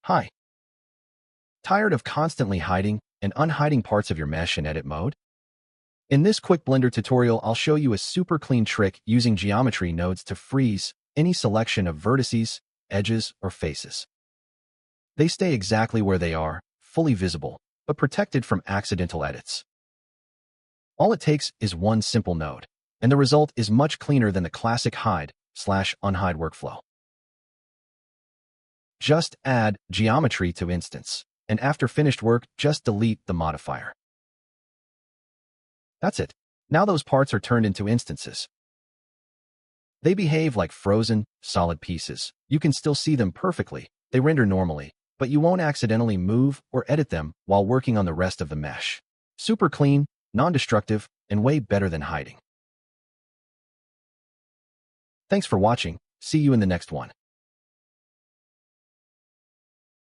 Hi. Tired of constantly hiding and unhiding parts of your mesh in edit mode? In this quick Blender tutorial, I'll show you a super clean trick using geometry nodes to freeze any selection of vertices, edges, or faces. They stay exactly where they are, fully visible, but protected from accidental edits. All it takes is one simple node, and the result is much cleaner than the classic hide/unhide workflow. Just add geometry to instance, and after finished work, just delete the modifier. That's it. Now those parts are turned into instances. They behave like frozen, solid pieces. You can still see them perfectly. They render normally, but you won't accidentally move or edit them while working on the rest of the mesh. Super clean, non-destructive, and way better than hiding. Thanks for watching. See you in the next one.